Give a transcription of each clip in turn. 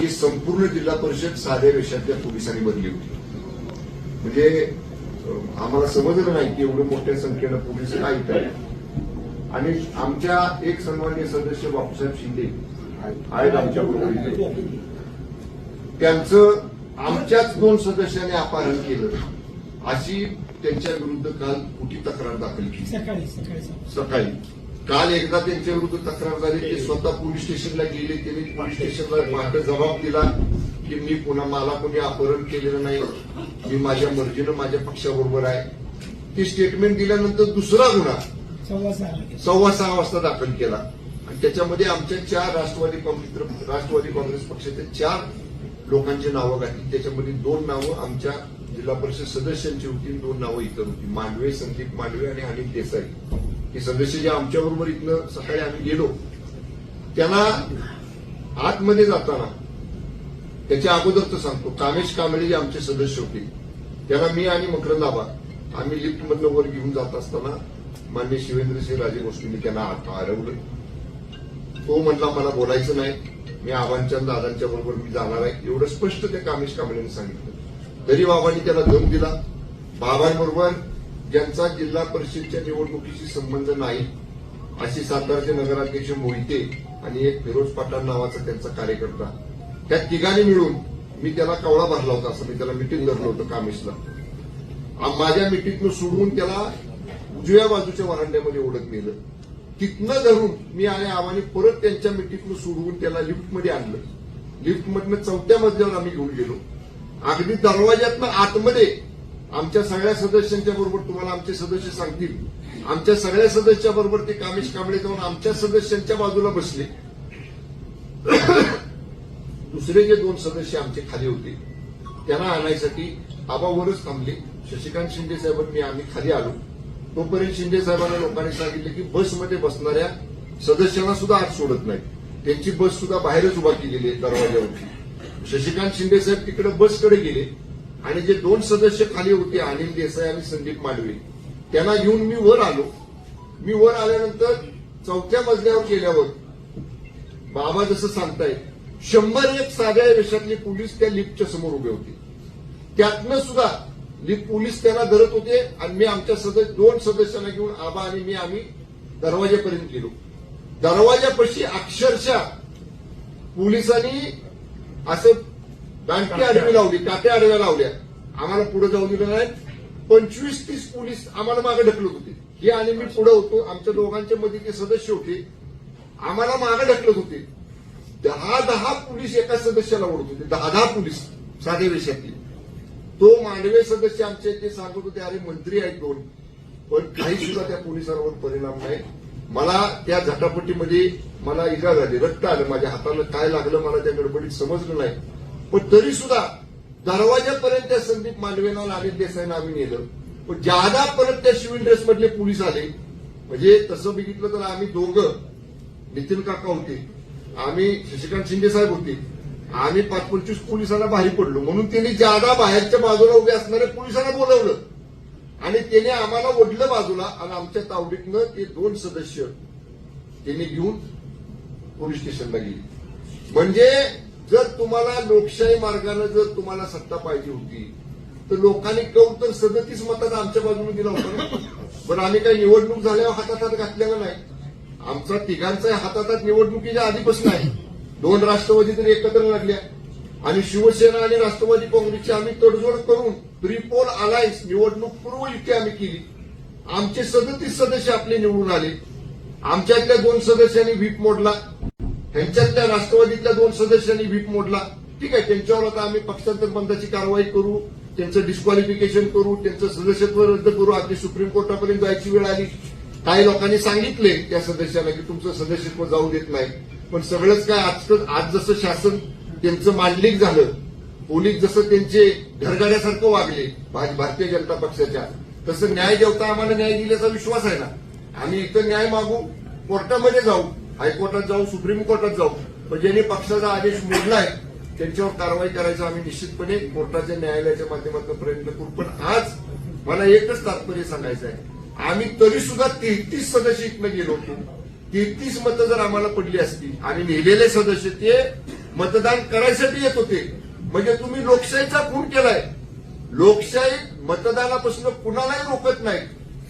की संपूर्ण जिल्हा परिषद साध्या वेशातल्या पोलिसांनी भरली होती. म्हणजे आम्हाला समजलं नाही की एवढं मोठ्या संख्येनं पोलीस का इथं आहेत. आणि आमच्या एक सन्माननीय सदस्य बापूसाहेब शिंदे आहेत आमच्याबरोबर इथे. त्यांचं आमच्याच 2 सदस्यांनी अपहरण केलं अशी त्यांच्या विरुद्ध काल खोटी तक्रार दाखल केली. सकाळी काल एकदा त्यांच्या विरुद्ध तक्रार झाली. ते स्वतः पोलीस स्टेशनला गेले. त्यांनी पोलीस स्टेशनला माझा जबाब दिला की मी पुन्हा मला कोणी अपहरण केलेलं नाही, मी माझ्या मर्जीनं माझ्या पक्षाबरोबर आहे. ती स्टेटमेंट दिल्यानंतर दुसरा गुन्हा 6:15 वाजता दाखल केला आणि त्याच्यामध्ये आमच्या 4 राष्ट्रवादी काँग्रेस पक्षाच्या 4 लोकांची नावं घातली. त्याच्यामध्ये 2 नावं आमच्या जिल्हा परिषद सदस्यांची होती, 2 नावं इतर होती. मांडवे, संदीप मांडवे आणि अनिल देसाई हे सदस्य जे आमच्याबरोबर इथनं सकाळी आम्ही गेलो. त्यांना आतमध्ये जाताना त्याच्या अगोदरच सांगतो, कामेश कांबळे जे आमचे सदस्य होते त्यांना मी आणि मकरंद आबा आम्ही लिफ्टमधलं वर घेऊन जात असताना माननीय शिवेंद्रसिंह राजे गोष्टींनी त्यांना हरवलं. तो म्हटला मला बोलायचं नाही, मी आबांच्या दादांच्या बरोबर मी जाणार आहे, एवढं स्पष्ट त्या कामेश कांबळेने सांगितलं. तरी बाबांनी त्याला दम दिला. बाबांबरोबर ज्यांचा जिल्हा परिषदच्या निवडणुकीशी संबंध नाही अशी सातारचे नगराध्यक्ष मोहिते आणि एक फिरोज पठाण नावाचा त्यांचा कार्यकर्ता, त्या तिघांनी मिळून मी त्याला कवळा भरला होता. असं मी त्याला मिटिंग धरलं होतं कामेशला. माझ्या मिटिंगनं सोडवून त्याला उजव्या बाजूच्या वरांड्यामध्ये ओढत नेलं. तिथनं धरून मी आणि आव्हाने परत त्यांच्या मिटिंगनं सोडवून त्याला लिफ्टमध्ये आणलं. लिफ्टमधनं 4थ्या मजल्यावर आम्ही घेऊन गेलो. अगदी दरवाज्यातनं आतमध्ये आमच्या सगळ्या सदस्यांच्या बरोबर, तुम्हाला आमचे सदस्य सांगतील, आमच्या सगळ्या सदस्याबरोबर ते कामेश कांबळे जाऊन आमच्या सदस्यांच्या बाजूला बसले. दुसरे जे 2 सदस्य आमचे खाली होते त्यांना आणायसाठी आबावरच थांबले. शशिकांत शिंदे साहेबांनी आम्ही खाली आलो. तोपर्यंत शिंदे साहेबांना लोकांनी सांगितलं की बसमध्ये बसणाऱ्या सदस्यांना सुद्धा आत सोडत नाही, त्यांची बस सुद्धा बाहेरच उभा केलेली आहे दरवाजावरची. शशिकांत शिंदे साहेब तिकडे बसकडे गेले आणि जे 2 सदस्य खाली होते अनिल देसाई आणि संदीप मांडवे त्यांना घेऊन मी वर आलो. मी वर आल्यानंतर 4थ्या मजल्यावर गेल्यावर बाबा जसं सांगतायत 101 साध्या वेशातले पोलीस त्या लिफ्टच्या समोर उभे होते. त्यातनं सुद्धा लिफ्ट पोलीस त्यांना धरत होते आणि मी आमच्या 2 सदस्यांना घेऊन आबा आणि मी आम्ही दरवाजापर्यंत गेलो. दरवाजापाशी अक्षरशः पोलिसांनी असं दांडकी आडवी लावली, काट्या आडव्या लावल्या. आम्हाला पुढे जाऊ दिलं नाही. 25-30 पोलीस आम्हाला मागे ढकलत होते. हे आणि मी पुढे होतो. आमच्या दोघांच्या मध्ये ते सदस्य होते, आम्हाला मागे ढकलत होते. 10 पोलीस एका सदस्याला ओढत होते. 10 पोलीस साधे वेशातले. तो मांडवे सदस्य आमचे ते सांगत होते अरे मंत्री आहेत 2, पण काही सुद्धा त्या पोलिसांवर परिणाम नाही. मला त्या झटापटीमध्ये मला इजा झाली, रक्त आलं माझ्या हाताला. काय लागलं मला त्या गडबडीत समजलं नाही. पण तरी सुद्धा दरवाजापर्यंत त्या संदीप मांडवेंना अनिल देसाईंना आम्ही नेलं. पण ज्यादा परत त्या सिव्हिल ड्रेस मधले पोलीस आले. म्हणजे तसं बघितलं तर आम्ही दोघं, नितीन काका होते, आम्ही शशिकांत शिंदे साहेब होते, आम्ही 5-25 पोलिसांना बाहेर पडलो. म्हणून त्यांनी ज्यादा बाहेरच्या बाजूला उभे असणाऱ्या पोलिसांना बोलवलं आणि त्याने आम्हाला ओढलं बाजूला आणि आमच्या तावडीतनं ते 2 सदस्य त्यांनी घेऊन पोलीस स्टेशनला गेले. म्हणजे जर तुम्हाला लोकशाही मार्गाने जर तुम्हाला सत्ता पाहिजे होती तर लोकांनी कौल तर 37 मतांना आमच्या बाजूने दिला होता. पण आम्ही काही निवडणूक झाल्यावर हातात घातलेला नाही. आमचा तिघांचा हातात निवडणुकीच्या आधीपासून आहे. 2 राष्ट्रवादी तरी एकत्र लागल्या आणि शिवसेना आणि राष्ट्रवादी काँग्रेसची आम्ही तडजोड करून प्रीपोल अलायन्स निवडणूक पूर्व युती आम्ही केली. आमचे 37 सदस्य आपले निवडून आले. आमच्यातल्या 2 सदस्यांनी व्हीप मोडला, त्यांच्यातल्या राष्ट्रवादीतल्या 2 सदस्यांनी व्हीप मोडला. ठीक आहे, त्यांच्यावर आता आम्ही पक्षांतर बंदाची कारवाई करू, त्यांचं डिस्क्वालिफिकेशन करू, त्यांचं सदस्यत्व रद्द करू. अगदी सुप्रीम कोर्टापर्यंत जायची वेळ आली. काही लोकांनी सांगितले त्या सदस्यांना की तुमचं सदस्यत्व जाऊ देत नाही. पण सगळंच काय आज जसं शासन त्यांचं मांडलिक झालं, पोलीस जसं त्यांचे घरगाड्यासारखं वागले भारतीय जनता पक्षाच्या, तसं न्याय जेवता आम्हाला न्याय दिल्याचा विश्वास आहे ना. आम्ही इथं न्याय मागू, कोर्टामध्ये जाऊ, हायकोर्टात जाऊ, सुप्रीम कोर्टात जाऊ, पण ज्यांनी पक्षाचा आदेश मोडलाय त्यांच्यावर कारवाई करायचा आम्ही निश्चितपणे कोर्टाच्या न्यायालयाच्या माध्यमातून प्रयत्न करू. पण आज मला एकच तात्पर्य सांगायचं आहे, आम्ही तरी सुद्धा 33 सदस्य इथनं गेलो होतो. 33 मतं जर आम्हाला पडली असती आणि नेलेले सदस्य ते मतदान करायसाठी येत होते. म्हणजे तुम्ही लोकशाहीचा खून केलाय. लोकशाही मतदानापासून कुणालाही रोखत नाही,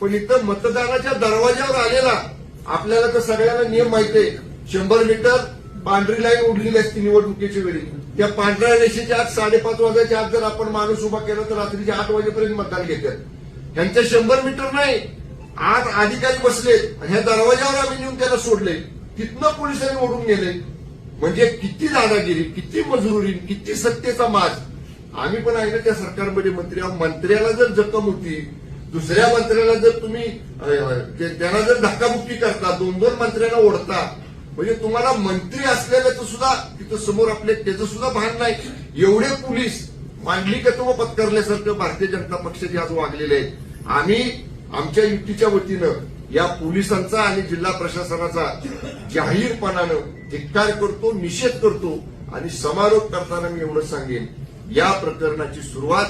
पण इथं मतदानाच्या दरवाज्यावर आलेला आपल्याला तर सगळ्यांना नियम माहिती आहे. 100 मीटर पांढरी लाईन ओढलेली असते निवडणुकीच्या वेळी. त्या पांढऱ्या रेषेच्या आत 5:30 वाजायच्या आत जर आपण माणूस उभा केला तर रात्रीच्या 8 वाजेपर्यंत मतदान घेतात. त्यांच्या 100 मीटर नाही, आत अधिकारी बसले आणि ह्या दरवाजावर आम्ही नेऊन त्याला सोडले. तिथनं पोलिसांनी ओढून गेले. म्हणजे किती दादागिरी, किती मजुरी, किती सत्तेचा माज. आम्ही पण आहे ना त्या सरकारमध्ये मंत्री आहोत. मंत्र्याला जर जखम होती, दुसऱ्या मंत्र्याला जर तुम्ही त्यांना जर धक्काबुक्की करता, 2-2 मंत्र्यांना ओढता, म्हणजे तुम्हाला मंत्री असलेल्याचं सुद्धा तिथं समोर आपले त्याचं सुद्धा भान नाही. एवढे पोलीस मांडली तत्व पत्करल्यासारखं भारतीय जनता पक्षाचे आज वागलेले आहेत. आम्ही आमच्या युतीच्या वतीनं या पोलिसांचा आणि जिल्हा प्रशासनाचा जाहीरपणानं धिक्कार करतो, निषेध करतो आणि समारोप करताना मी एवढं सांगेन, या प्रकरणाची सुरुवात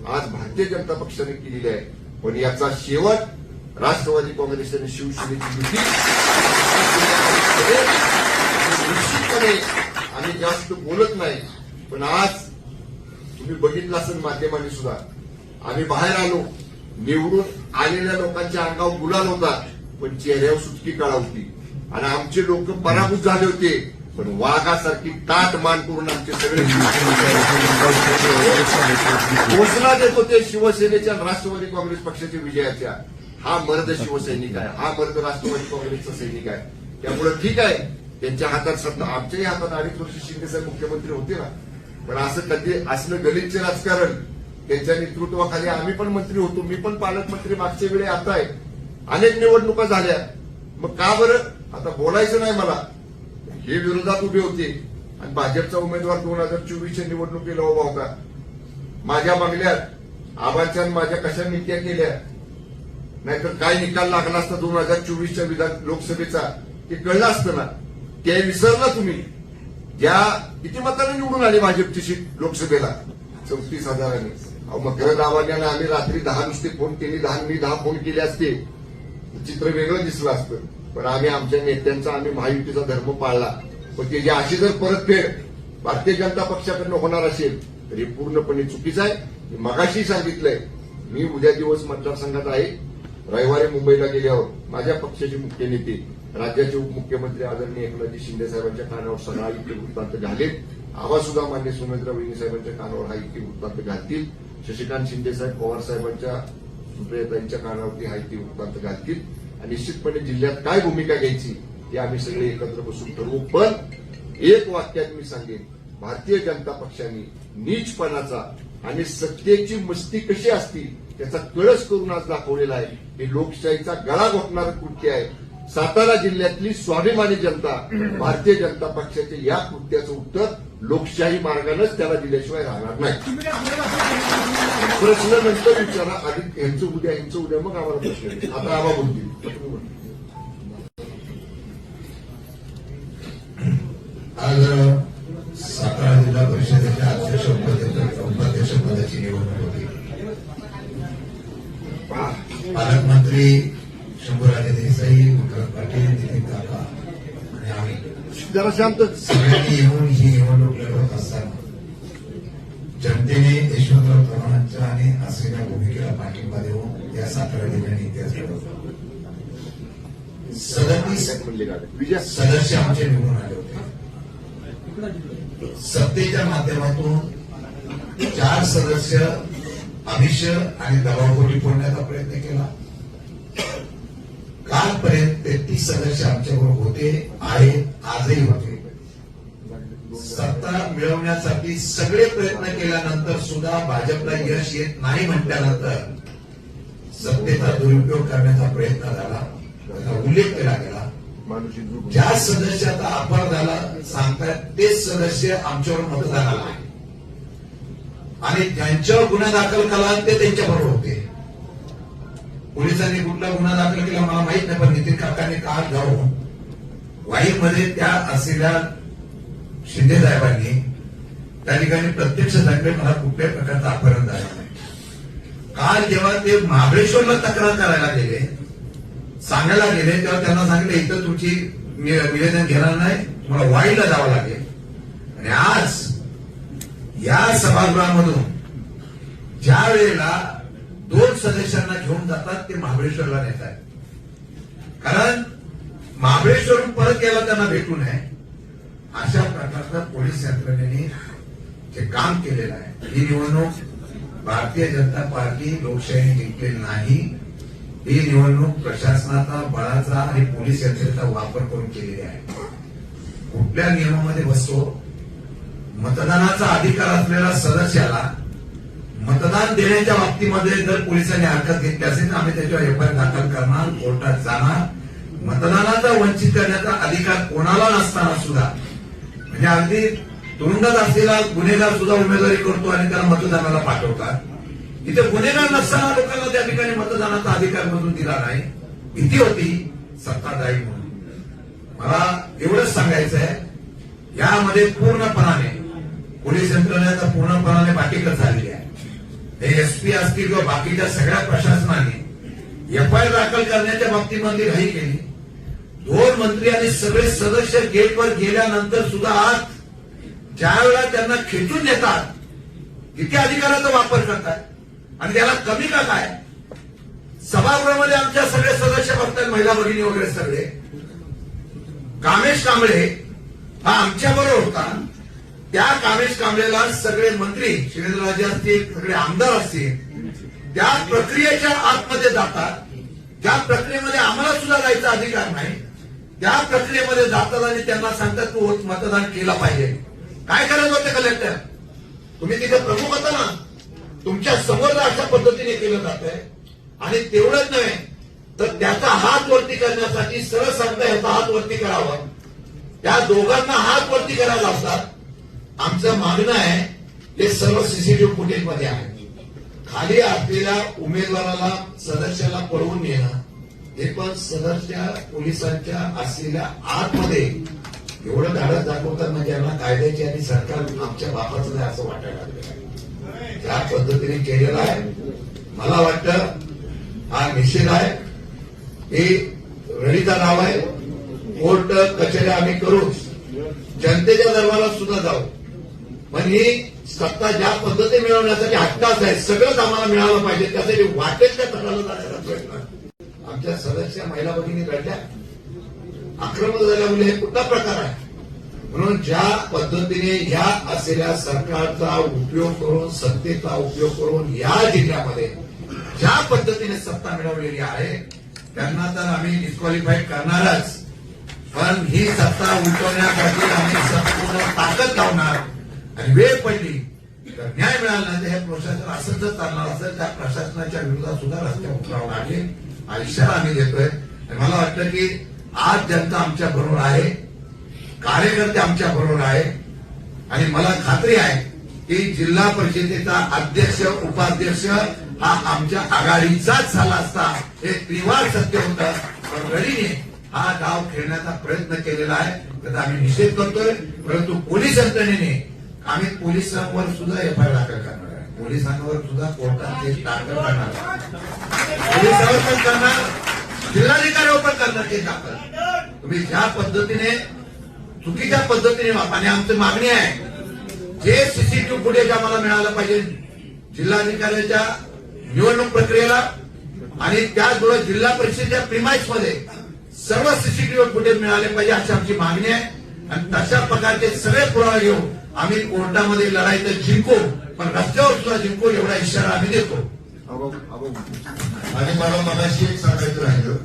आज भारतीय जनता पक्षाने केलेली आहे, पण याचा शेवट राष्ट्रवादी काँग्रेस आणि शिवसेनेची युती. निश्चितपणे आम्ही जास्त बोलत नाही, पण आज तुम्ही बघितलं असेल माध्यमांनी सुद्धा, आम्ही बाहेर आलो, निवडून आलेल्या लोकांच्या अंगावर गुलाल होता, पण चेहऱ्यावर सुटकी काळा होती आणि आमचे लोक पराभूत झाले होते, पण वाघासारखी ताट मान करून आमचे सगळे घोषणा देत होते शिवसेनेच्या आणि राष्ट्रवादी काँग्रेस पक्षाच्या विजयाच्या. हा मर्द शिवसैनिक आहे, हा मर्द राष्ट्रवादी काँग्रेसचा सैनिक आहे. त्यामुळे ठीक आहे, त्यांच्या हातात सत्ता, आमच्याही हातात 2.5 वर्ष शिंदेसाहेब मुख्यमंत्री होते ना, पण असं कधी असलं गलिच्छ राजकारण त्यांच्या नेतृत्वाखाली आम्ही पण मंत्री होतो. मी पण पालकमंत्री मागच्या वेळी आता आहे. अनेक निवडणुका झाल्या, मग का बरं आता बोलायचं नाही मला. हे विरोधात उभे होते आणि भाजपचा उमेदवार 2024च्या निवडणुकीला उभा होता. माझ्या मागल्या आबाच्या माझ्या कशा नीत्या केल्या, नाहीतर काय निकाल लागला असता 2024च्या विधान लोकसभेचा ते कळलं असतं ना. ते विसरला तुम्ही. ज्या किती मताने निवडून आली भाजपची सीट लोकसभेला, 34,000. मकरंद आव्हाड्याला आम्ही रात्री 10 नुसते फोन केले, 10 फोन केले असते, चित्र वेगळं दिसलं असतं. पण आम्ही आमच्या नेत्यांचा, आम्ही महायुतीचा धर्म पाळला. पण त्याची अशी जर परतफेड भारतीय जनता पक्षाकडनं होणार असेल तर हे पूर्णपणे चुकीचं आहे. मगाशी सांगितलंय, मी उद्या दिवस मतदारसंघात आहे. रविवारी मुंबईला गेल्यावर माझ्या पक्षाचे मुख्य नेते, राज्याचे उपमुख्यमंत्री आदरणीय एकनाथजी शिंदे साहेबांच्या कानावर सगळा इतके वृत्तांत घालेल. आवा सुद्धा मान्य सुनेत्रा वहिनी साहेबांच्या कानावर हा इतके वृत्तांत घालतील. शशिकांत शिंदे साहेब पवार साहेबांच्या सुप्रियाताईंच्या कानावरती हा इतके वृत्तांत घालतील. आणि निश्चितपणे जिल्ह्यात काय भूमिका घ्यायची हे आम्ही सगळे एकत्र बसून ठरवू. पण एक वाक्यात मी सांगेन, भारतीय जनता पक्षाने नीचपणाचा आणि सत्तेची मस्ती कशी असती त्याचा कळस करून आज दाखवलेला आहे. हे लोकशाहीचा गळा घोटणारं कृत्य आहे. सातारा जिल्ह्यातली स्वाभिमानी जनता भारतीय जनता पक्षाच्या या कृत्याचं उत्तर लोकशाही मार्गानेच त्याला दिल्याशिवाय राहणार नाही. प्रश्न नंतर विचारा, आधी यांचं उद्या मग आम्हाला प्रश्न. आता आम्हा बोलतील. आज सातारा जिल्हा परिषदेच्या अध्यक्ष उपाध्यक्ष पदाची निवडणूक होती. पालकमंत्री शंभूराजे देसाई, विक्रम पाटील, नितीन काका आणि आम्ही जरा शांत सगळ्यांनी येऊन ही निवडणूक लढवत असताना जनतेने यशवंतराव चव्हाणांच्या आणि असलेल्या भूमिकेला पाठिंबा देऊन या सातारा जिल्ह्याने इतिहास घडवला. 37 सदस्य आमचे निवडून आले होते. सत्तेच्या माध्यमातून 4 सदस्य आमिष आणि दबावखोरी फोडण्याचा प्रयत्न केला. कालपर्यंत 33 सदस्य आमच्याबरोबर होते, आहेत, आजही होते. सत्ता मिळवण्यासाठी सगळे प्रयत्न केल्यानंतर सुद्धा भाजपला यश येत नाही म्हटल्यानंतर सत्तेचा दुरुपयोग करण्याचा प्रयत्न झाला, त्याचा उल्लेख केला गेला. ज्या सदस्याचा अपहार झाला सांगतात तेच सदस्य आमच्यावर मतदानाला आहे आणि ज्यांच्यावर गुन्हा दाखल केला ते त्यांच्याबरोबर होते. पोलिसांनी कुठला गुन्हा दाखल केला मला माहित नाही, पण नितीन काकांनी काल जाऊन वाईमध्ये त्या असलेल्या शिंदे साहेबांनी त्या ठिकाणी प्रत्यक्ष सांगितले मला कुठल्याही प्रकारचं अपहरण झालं नाही. काल जेव्हा ते महाबळेश्वरला तक्रार करायला गेले, सांगायला गेले, तेव्हा त्यांना सांगितलं इथं तुमची निवेदन घेणार नाही, तुम्हाला वाईला जावं लागेल. आणि आज या सभागृहामधून ज्या वेळेला 2 सदस्यांना घेऊन जातात ते महाबळेश्वरला नेतात. कारण महाबळेश्वरून परत यायला त्यांना भेटू नये अशा प्रकारचं पोलीस यंत्रणेने जे काम केलेलं आहे. ही निवडणूक भारतीय जनता पार्टी लोकशाही जिंकलेली नाही. ही निवडणूक प्रशासनाचा, बळाचा आणि पोलीस यंत्रणेचा वापर करून केलेली आहे. कुठल्या नियमामध्ये बसतो? मतदानाचा अधिकार असलेल्या सदस्याला मतदान देण्याच्या बाबतीमध्ये जर पोलिसांनी हरकत घेतली असेल तर आम्ही त्याच्यावर एफआयआर दाखल करणार, कोर्टात जाणार. मतदानाचा वंचित करण्याचा अधिकार कोणाला नसताना सुद्धा, म्हणजे अगदी तुरुंगात असलेला गुन्हेगार सुद्धा उमेदवारी करतो आणि त्याला मतदानाला पाठवतात. इथे गुन्हेगार नसताना लोकांना त्या ठिकाणी मतदानाचा अधिकार मधून दिला नाही. भीती होती सत्ताधारी म्हणून. मला एवढंच सांगायचं आहे, यामध्ये पूर्णपणाने पोलीस यंत्रणेचा पूर्णपणाने बाकीकच झालेली आहे. हे एसपी असतील किंवा बाकीच्या सगळ्या प्रशासनाने एफआयआर दाखल करण्याच्या बाबतीमध्ये घाई केली. 2 मंत्री आणि सगळे सदस्य गेटवर गेल्यानंतर सुद्धा आज ज्या वेळेला त्यांना खेचून नेतात किती अधिकाराचा वापर करतात आणि त्याला कमी का काय? सभागृहामध्ये आमच्या सगळे सदस्य बघतात, महिला भगिनी वगैरे सगळे. कामेश कांबळे हा आमच्या बरोबर होता. त्या कामेश कांबळेला सगळे मंत्री, शिवेंद्रराजे असतील, सगळे आमदार असतील, त्या प्रक्रियेच्या आतमध्ये जातात. ज्या प्रक्रियेमध्ये आम्हाला सुद्धा जायचा अधिकार नाही, त्या प्रक्रियेमध्ये जातात आणि त्यांना सांगतात तू मतदान केलं पाहिजे. काय करायचं होतं कलेक्टर? तुम्ही तिथे प्रमुख होता ना, तुमच्या समोर अशा पद्धतीने केलं जात आहे. आणि तेवढंच नव्हे तर त्याचा हात वरती करण्यासाठी सरळ सांगता याचा हात वरती करावा, त्या दोघांना हात वरती करायला लावतात. आमचं मागणं आहे हे सर्व सीसीटीव्ही फुटेजमध्ये आहे. खाली असलेल्या उमेदवाराला, सदस्याला पळवून नेणं हे पण सदस्य पोलिसांच्या असलेल्या आतमध्ये एवढं धाडस दाखवतात म्हणजे यांना कायद्याची आणि सरकार आमच्या बापाचं नाही असं वाटायला लागलं आहे. त्या पद्धतीने केलेलं आहे. मला वाटतं हा निषेध आहे. ही रणीचा नाव आहे. कोर्ट कचेऱ्या आम्ही करूच, जनतेच्या दरबारात सुद्धा जाऊ. पण ही सत्ता ज्या पद्धतीने मिळवण्यासाठी हट्टाच आहे. सगळंच आम्हाला मिळालं पाहिजे, त्यासाठी वाटेल त्या तटाला जाण्याचा प्रयत्न. आमच्या सदस्य महिला भगिनी रडल्या, आक्रमक झाल्या म्हणजे हे कुठला प्रकार आहे? म्हणून ज्या पद्धतीने या असलेल्या सरकारचा उपयोग करून, सत्तेचा उपयोग करून या जिल्ह्यामध्ये ज्या पद्धतीने सत्ता मिळवलेली आहे त्यांना तर आम्ही डिस्क्वालिफाय करणारच. पण ही सत्ता उलटवण्यासाठी आम्ही संपूर्ण ताकद लावणार. आणि वेळ पडली तर न्याय मिळाला नाही तर हे प्रशासन असंच जर चालणार असेल त्या प्रशासनाच्या विरोधात सुद्धा रस्त्यावर उतरावं लागेल हा इशारा आम्ही देतोय. आणि मला वाटतं की आज जनता आमच्या बरोबर आहे, कार्यकर्ते आमच्या बरोबर आहे. आणि मला खात्री आहे की जिल्हा परिषदेचा अध्यक्ष, उपाध्यक्ष हा आमच्या आघाडीचाच झाला असता. हे त्रिवार सत्य होतं. पण रडीने हा डाव खेळण्याचा प्रयत्न केलेला आहे, त्याचा आम्ही निषेध करतोय. परंतु पोलीस यंत्रणेने आम्ही पोलिसांवर सुद्धा एफआयआर दाखल करणार आहे. पोलिसांवर सुद्धा कोर्टात केस दाखल करणार आहे. पोलिसांवर पण करणार, जिल्हाधिकाऱ्यावर पण करणार केस दाखल. तुम्ही ज्या पद्धतीने, चुकीच्या पद्धतीने आणि आमची मागणी आहे जे सीसीटीव्ही फुटेज आम्हाला मिळालं पाहिजे जिल्हाधिकाऱ्याच्या निवडणूक प्रक्रियेला आणि त्याचबरोबर जिल्हा परिषदेच्या प्रिमाइसमध्ये सर्व सीसीटीव्ही फुटेज मिळाले पाहिजे अशी आमची मागणी आहे. आणि तशा प्रकारचे सगळे पुरावे घेऊन आम्ही कोर्टामध्ये लढाई तर जिंकू, पण रस्त्यावर सुद्धा जिंकू एवढा इशारा आम्ही देतो. आणि मला मगाशी एक सांगायचं राहिलं,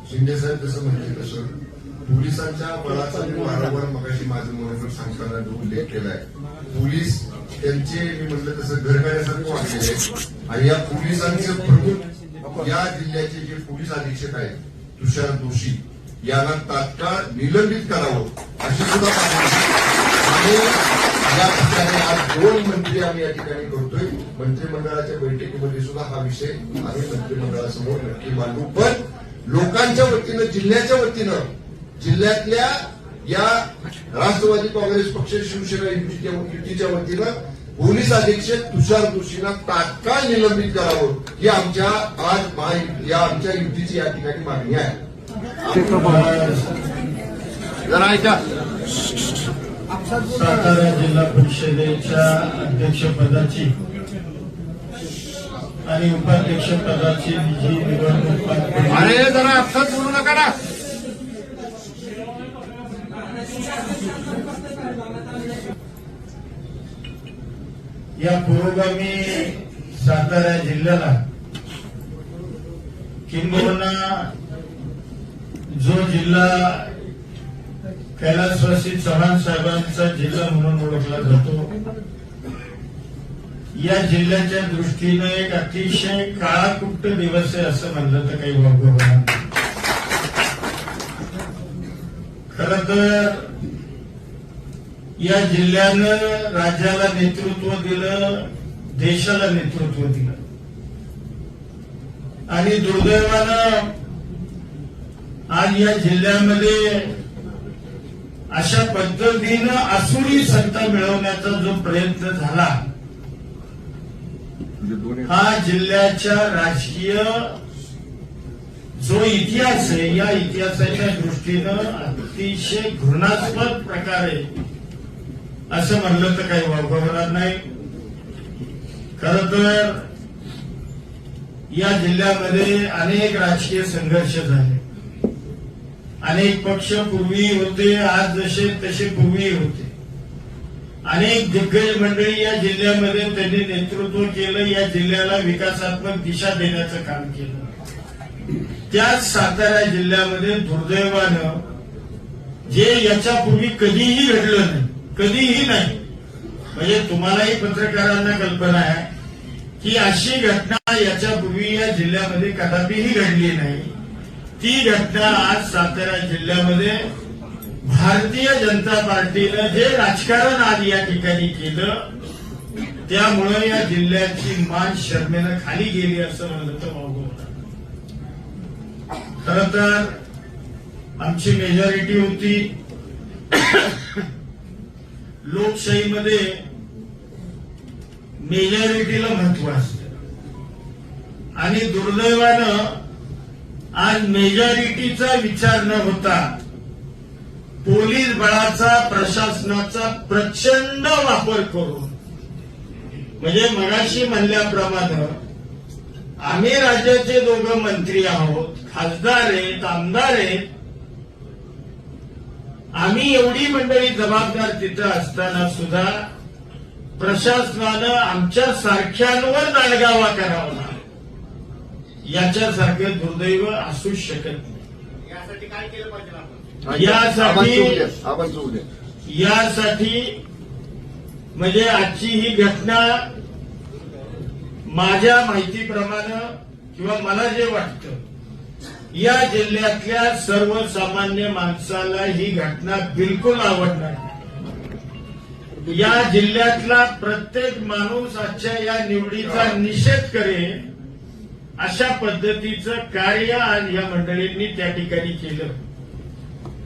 शिंदे साहेब जसं म्हणते तसं पोलिसांच्या बळाचा मी वारंवार मगाशी माझं म्हणून सांगताना उल्लेख केलाय. पोलीस त्यांचे मी म्हटलं तसं घरगाड्यासारखं वागलेले आहेत. आणि या पोलिसांचे प्रमुख या जिल्ह्याचे जे पोलीस अधीक्षक आहेत तुषार दोशी यांना तात्काळ निलंबित करावं अशी सुद्धा मागणी. आणि या ठिकाणी आज 2 मंत्री आम्ही या ठिकाणी करतोय. मंत्रिमंडळाच्या बैठकीमध्ये सुद्धा हा विषय आम्ही मंत्रिमंडळासमोर नक्की मांडू. पण लोकांच्या वतीनं, जिल्ह्याच्या वतीनं, जिल्ह्यातल्या या राष्ट्रवादी काँग्रेस पक्ष, शिवसेना युतीच्या वतीनं पोलीस अधीक्षक तुषार दोशींना तात्काळ निलंबित करावं ही आमच्या आज या आमच्या युतीची या ठिकाणी मागणी आहे. जरा ऐका. सातारा जिल्हा परिषदेच्या अध्यक्षपदाची आणि उपाध्यक्षपदाची जी निवडणूक पार पडली, अरे जरा अर्थात बोलू नका ना. या पुरोगामी सातारा जिल्ह्याला किंबहुना जो जिल्हा कैलासवासी चव्हाण साहेबांचा जिल्हा म्हणून ओळखला जातो, या जिल्ह्याच्या दृष्टीनं एक अतिशय काळाकुट्ट दिवस आहे असं म्हणलं तर काही वावगं होणार नाही. खरं तर या जिल्ह्यानं राज्याला नेतृत्व दिलं, देशाला नेतृत्व दिलं आणि दुर्दैवानं आज या जिल्ह्यामध्ये अशा पद्धतीनं आसुरी सत्ता मिळवण्याचा जो प्रयत्न झाला, हा जिल्ह्याच्या राजकीय जो इतिहास आहे, या इतिहासाच्या दृष्टीनं अतिशय घृणास्पद प्रकारे असं म्हणलं तर काही वावगं होणार नाही. खरं तर या जिल्ह्यामध्ये अनेक राजकीय संघर्ष झाले, अनेक पक्ष पूर्वी होते, आज जसे तसे पूर्वी होते. अनेक दिग्गज मंडळी या जिल्ह्यामध्ये त्यांनी नेतृत्व केलं, या जिल्ह्याला विकासात्मक दिशा देण्याचं काम केलं. त्याच सातारा जिल्ह्यामध्ये दुर्दैवानं जे याच्यापूर्वी कधीही घडलं नाही, कधीही नाही, म्हणजे तुम्हालाही पत्रकारांना कल्पना आहे की अशी घटना याच्यापूर्वी या जिल्ह्यामध्ये कदापिही घडली नाही. ती घटना आज सातारा जिल्ह्यामध्ये भारतीय जनता पार्टीनं जे राजकारण आज या ठिकाणी केलं, त्यामुळे या जिल्ह्याची मान शर्मेनं खाली गेली असं म्हणलं तर वावगं होतं. खरं तर आमची मेजॉरिटी होती. लोकशाहीमध्ये मेजॉरिटीला महत्व असतं आणि दुर्दैवानं आज मेजॉरिटीचा विचार न होता पोलीस बळाचा, प्रशासनाचा प्रचंड वापर करून, म्हणजे मगाशी म्हणल्याप्रमाणे आम्ही राज्याचे दोघं मंत्री आहोत, खासदार आहेत, आमदार आहेत, आम्ही एवढी मंडळी जबाबदार तिथं असताना सुद्धा प्रशासनानं आमच्या सारख्यांवर दांडगावा करावा, याच्यासारखं दुर्दैव असूच शकत नाही. यासाठी काय केलं पाहिजे आपण? यासाठी म्हणजे आजची ही घटना माझ्या माहितीप्रमाणे किंवा मला जे वाटतं, या जिल्ह्यातल्या सर्वसामान्य माणसाला ही घटना बिलकुल आवडणार नाही. या जिल्ह्यातला प्रत्येक माणूस आजच्या या निवडीचा निषेध करेल अशा पद्धतीचं कार्य आज या मंडळींनी त्या ठिकाणी केलं.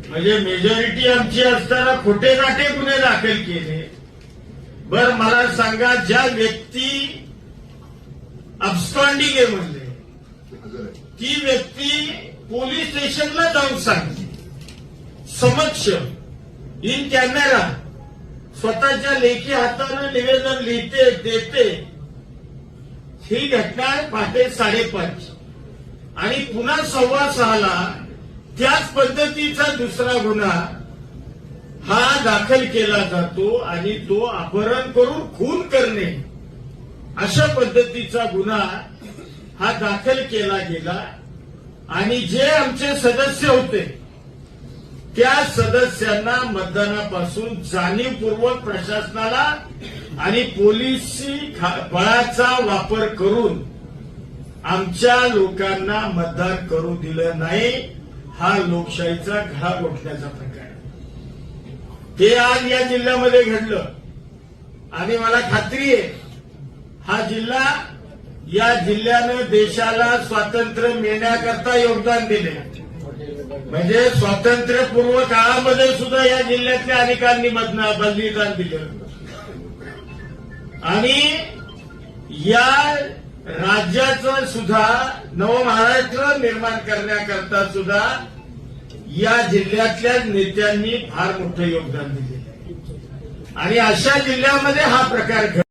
म्हणजे मेजॉरिटी आमची असताना खोटे नाटे गुन्हे दाखल केले. बर मला सांगा, ज्या व्यक्ती अबस्कॉन्डिंग आहे म्हणले, ती व्यक्ती पोलीस स्टेशनला जाऊन सांगते, समक्ष इन कॅमेरा स्वतःच्या लेखी हातानं निवेदन लिहिते, देते. ही घटना आहे पहाटे 5:30 आणि पुन्हा 6:15 त्याच पद्धतीचा दुसरा गुन्हा हा दाखल केला जातो आणि तो अपहरण करून खून करणे अशा पद्धतीचा गुन्हा हा दाखल केला गेला. आणि जे आमचे सदस्य होते त्या सदस्यांना मतदानापासून जाणीवपूर्वक प्रशासनाला आणि पोलिसी बळाचा वापर करून आमच्या लोकांना मतदान करू दिलं नाही. हा लोकशाहीचा घडा घोटण्याचा प्रकार ते आज या जिल्ह्यामध्ये घडलं आणि मला खात्री आहे हा जिल्हा, या जिल्ह्यानं देशाला स्वातंत्र्य मिळण्याकरता योगदान दिले. म्हणजे स्वातंत्र्यपूर्व काळामध्ये सुद्धा या जिल्ह्यातल्या अनेकांनी बलिदान दिलं आणि या राज्याचं सुद्धा नवमहाराष्ट्र निर्माण करण्याकरता सुद्धा या जिल्ह्यातल्या नेत्यांनी फार मोठं योगदान दिले. आणि अशा जिल्ह्यामध्ये हा प्रकार घडला.